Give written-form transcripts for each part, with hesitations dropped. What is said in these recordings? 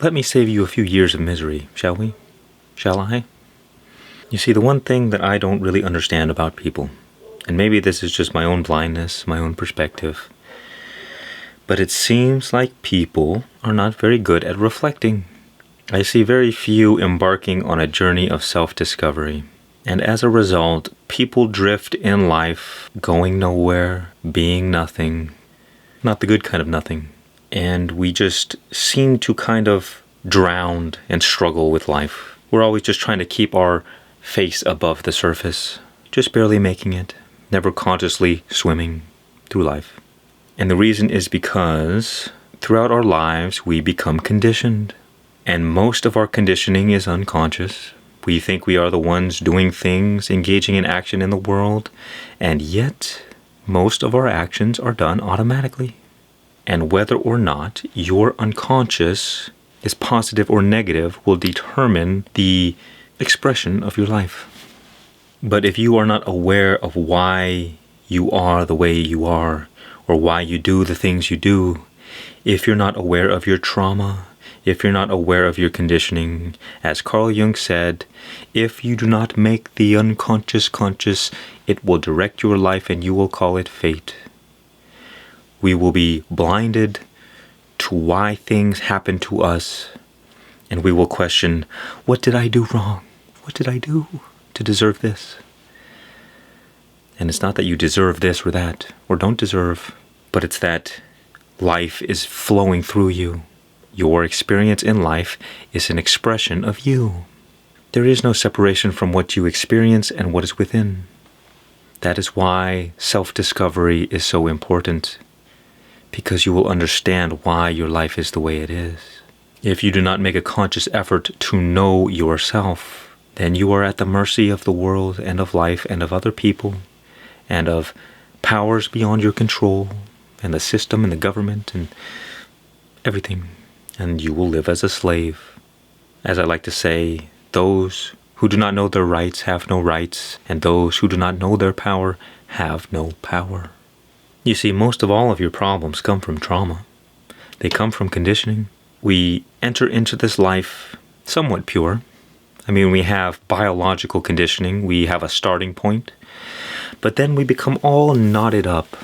Let me save you a few years of misery, shall we? Shall I? You see, the one thing that I don't really understand about people, and maybe this is just my own blindness, my own perspective, but it seems like people are not very good at reflecting. I see very few embarking on a journey of self-discovery. And as a result, people drift in life, going nowhere, being nothing, not the good kind of nothing. And we just seem to kind of drown and struggle with life. We're always just trying to keep our face above the surface, just barely making it, never consciously swimming through life. And the reason is because throughout our lives, we become conditioned. And most of our conditioning is unconscious. We think we are the ones doing things, engaging in action in the world, and yet most of our actions are done automatically. And whether or not your unconscious is positive or negative will determine the expression of your life. But if you are not aware of why you are the way you are, or why you do the things you do, if you're not aware of your trauma, if you're not aware of your conditioning, as Carl Jung said, if you do not make the unconscious conscious, it will direct your life and you will call it fate. We will be blinded to why things happen to us, and we will question, what did I do wrong? What did I do to deserve this? And it's not that you deserve this or that, or don't deserve, but it's that life is flowing through you. Your experience in life is an expression of you. There is no separation from what you experience and what is within. That is why self-discovery is so important, because you will understand why your life is the way it is. If you do not make a conscious effort to know yourself, then you are at the mercy of the world and of life and of other people and of powers beyond your control and the system and the government and everything. And you will live as a slave. As I like to say, those who do not know their rights have no rights, and those who do not know their power have no power. You see, most of all of your problems come from trauma. They come from conditioning. We enter into this life somewhat pure. I mean, we have biological conditioning. We have a starting point. But then we become all knotted up.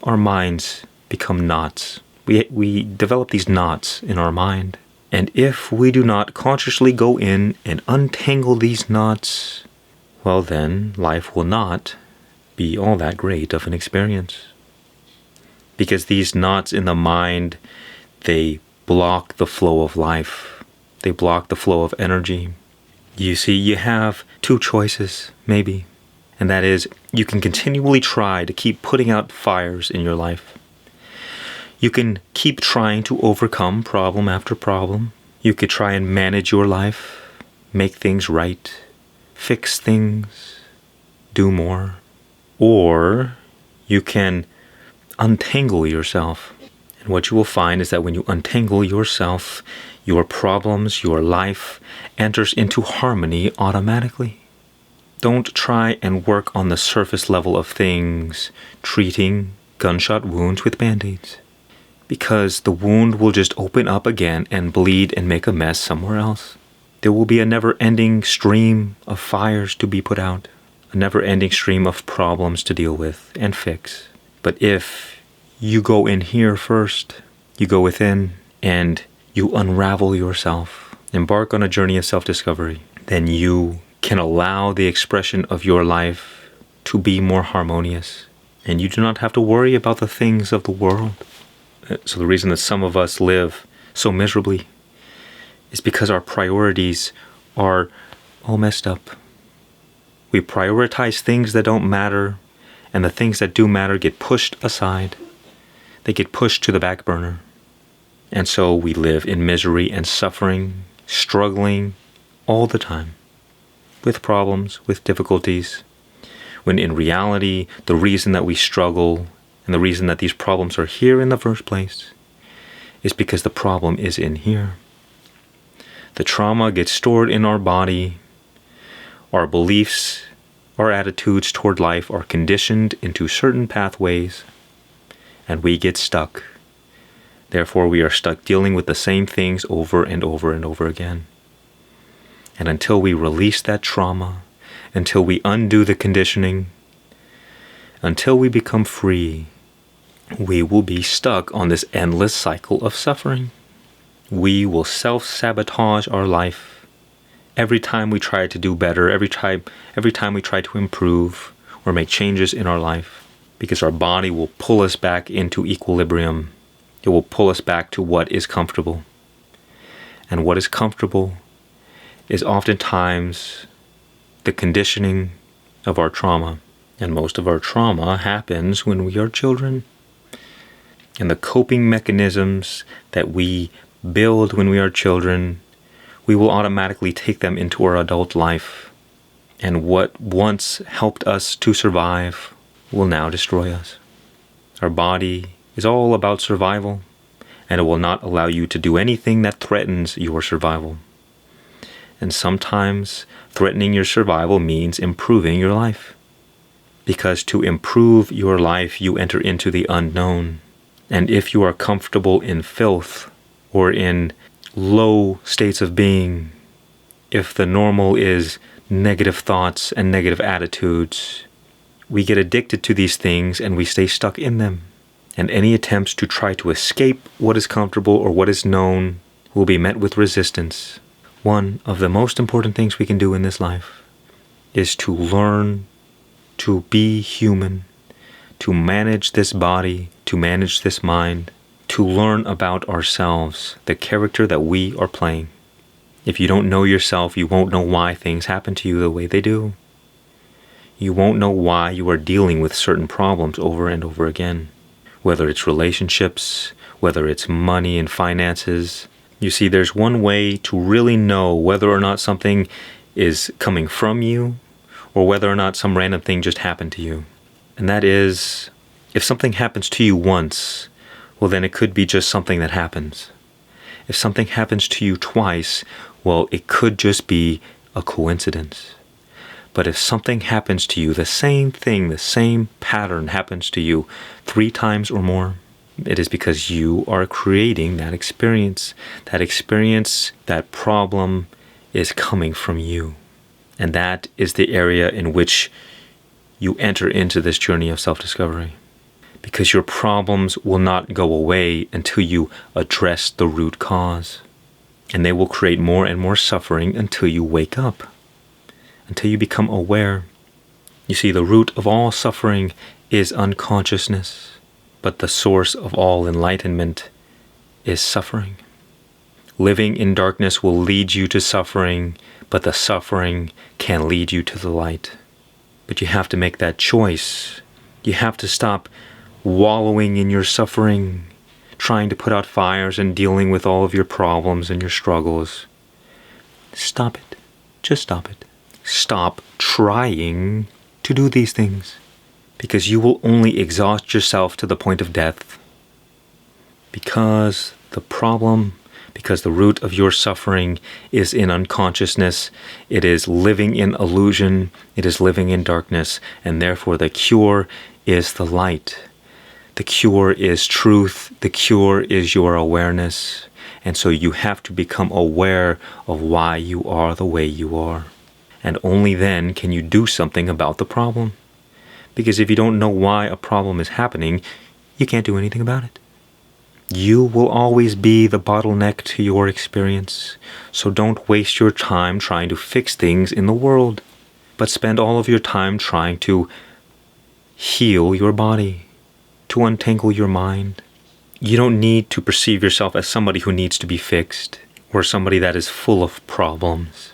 Our minds become knots. We develop these knots in our mind. And if we do not consciously go in and untangle these knots, well then, life will not be all that great of an experience. Because these knots in the mind, they block the flow of life. They block the flow of energy. You see, you have two choices, maybe. And that is, you can continually try to keep putting out fires in your life. You can keep trying to overcome problem after problem. You could try and manage your life, make things right, fix things, do more. Or you can untangle yourself. And what you will find is that when you untangle yourself, your problems, your life enters into harmony automatically. Don't try and work on the surface level of things, treating gunshot wounds with band-aids. Because the wound will just open up again and bleed and make a mess somewhere else. There will be a never-ending stream of fires to be put out, a never-ending stream of problems to deal with and fix. But if you go in here first, you go within, and you unravel yourself, embark on a journey of self-discovery, then you can allow the expression of your life to be more harmonious. And you do not have to worry about the things of the world. So the reason that some of us live so miserably is because our priorities are all messed up. We prioritize things that don't matter, and the things that do matter get pushed aside. They get pushed to the back burner. And so we live in misery and suffering, struggling all the time, with problems, with difficulties, when in reality, the reason that we struggle and the reason that these problems are here in the first place is because the problem is in here. The trauma gets stored in our body. Our beliefs, our attitudes toward life are conditioned into certain pathways, and we get stuck Therefore, we are stuck dealing with the same things over and over and over again. And until we release that trauma, until we undo the conditioning, until we become free, we will be stuck on this endless cycle of suffering. We will self-sabotage our life every time we try to do better, every time we try to improve or make changes in our life, because our body will pull us back into equilibrium. It will pull us back to what is comfortable. And what is comfortable is oftentimes the conditioning of our trauma. And most of our trauma happens when we are children. And the coping mechanisms that we build when we are children, we will automatically take them into our adult life. And what once helped us to survive will now destroy us. Our body is all about survival, and it will not allow you to do anything that threatens your survival. And sometimes threatening your survival means improving your life. Because to improve your life, you enter into the unknown. And if you are comfortable in filth or in low states of being, if the normal is negative thoughts and negative attitudes, we get addicted to these things and we stay stuck in them. And any attempts to try to escape what is comfortable or what is known will be met with resistance. One of the most important things we can do in this life is to learn to be human, to manage this body, to manage this mind, to learn about ourselves, the character that we are playing. If you don't know yourself, you won't know why things happen to you the way they do. You won't know why you are dealing with certain problems over and over again. Whether it's relationships, whether it's money and finances. You see, there's one way to really know whether or not something is coming from you or whether or not some random thing just happened to you. And that is, if something happens to you once, well then it could be just something that happens. If something happens to you twice, well it could just be a coincidence. But if something happens to you, the same thing, the same pattern happens to you 3 times or more, it is because you are creating that experience. That experience, that problem is coming from you. And that is the area in which you enter into this journey of self-discovery. Because your problems will not go away until you address the root cause. And they will create more and more suffering until you wake up. Until you become aware. You see, the root of all suffering is unconsciousness, but the source of all enlightenment is suffering. Living in darkness will lead you to suffering, but the suffering can lead you to the light. But you have to make that choice. You have to stop wallowing in your suffering, trying to put out fires and dealing with all of your problems and your struggles. Stop it. Just stop it. Stop trying to do these things, because you will only exhaust yourself to the point of death. Because the root of your suffering is in unconsciousness, it is living in illusion, it is living in darkness, and therefore the cure is the light. The cure is truth, the cure is your awareness, and so you have to become aware of why you are the way you are. And only then can you do something about the problem. Because if you don't know why a problem is happening, you can't do anything about it. You will always be the bottleneck to your experience. So don't waste your time trying to fix things in the world, but spend all of your time trying to heal your body, to untangle your mind. You don't need to perceive yourself as somebody who needs to be fixed or somebody that is full of problems.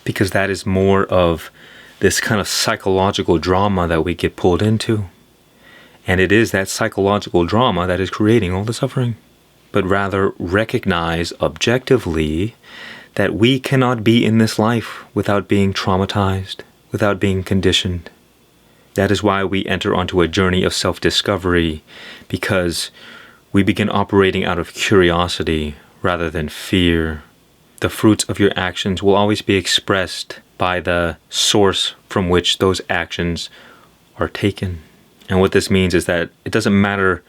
Because that is more of this kind of psychological drama that we get pulled into. And it is that psychological drama that is creating all the suffering. But rather recognize objectively that we cannot be in this life without being traumatized, without being conditioned. That is why we enter onto a journey of self-discovery, because we begin operating out of curiosity rather than fear. The fruits of your actions will always be expressed by the source from which those actions are taken. And what this means is that it doesn't matter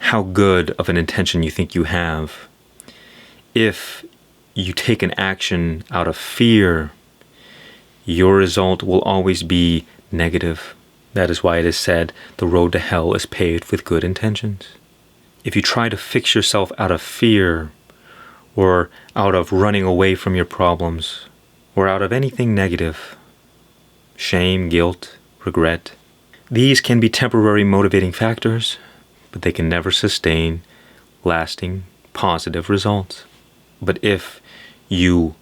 how good of an intention you think you have, if you take an action out of fear, your result will always be negative. That is why it is said, the road to hell is paved with good intentions. If you try to fix yourself out of fear, or out of running away from your problems, or out of anything negative, shame, guilt, regret, these can be temporary motivating factors, but they can never sustain lasting positive results. But if you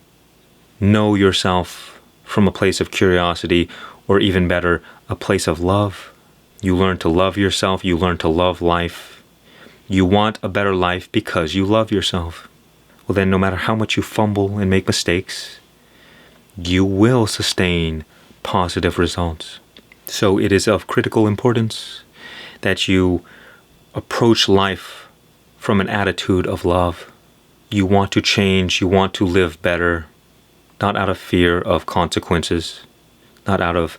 know yourself from a place of curiosity, or even better, a place of love, you learn to love yourself, you learn to love life, you want a better life because you love yourself. Well then, no matter how much you fumble and make mistakes, you will sustain positive results. So it is of critical importance that you approach life from an attitude of love. You want to change, you want to live better, not out of fear of consequences, not out of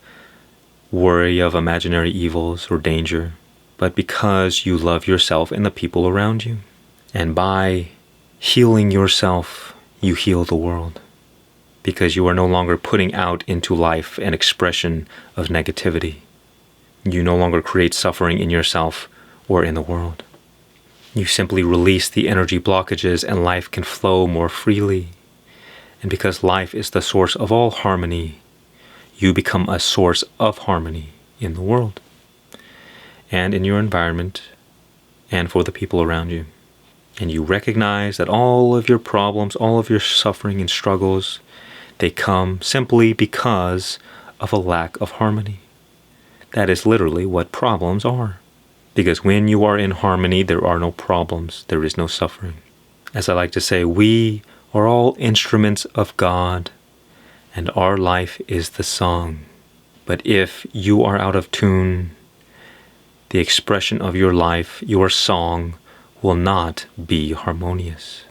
worry of imaginary evils or danger, but because you love yourself and the people around you. And by healing yourself, you heal the world, because you are no longer putting out into life an expression of negativity. You no longer create suffering in yourself or in the world. You simply release the energy blockages and life can flow more freely. And because life is the source of all harmony, you become a source of harmony in the world and in your environment and for the people around you. And you recognize that all of your problems, all of your suffering and struggles, they come simply because of a lack of harmony. That is literally what problems are. Because when you are in harmony, there are no problems, there is no suffering. As I like to say, we are all instruments of God, and our life is the song. But if you are out of tune, the expression of your life, your song, will not be harmonious.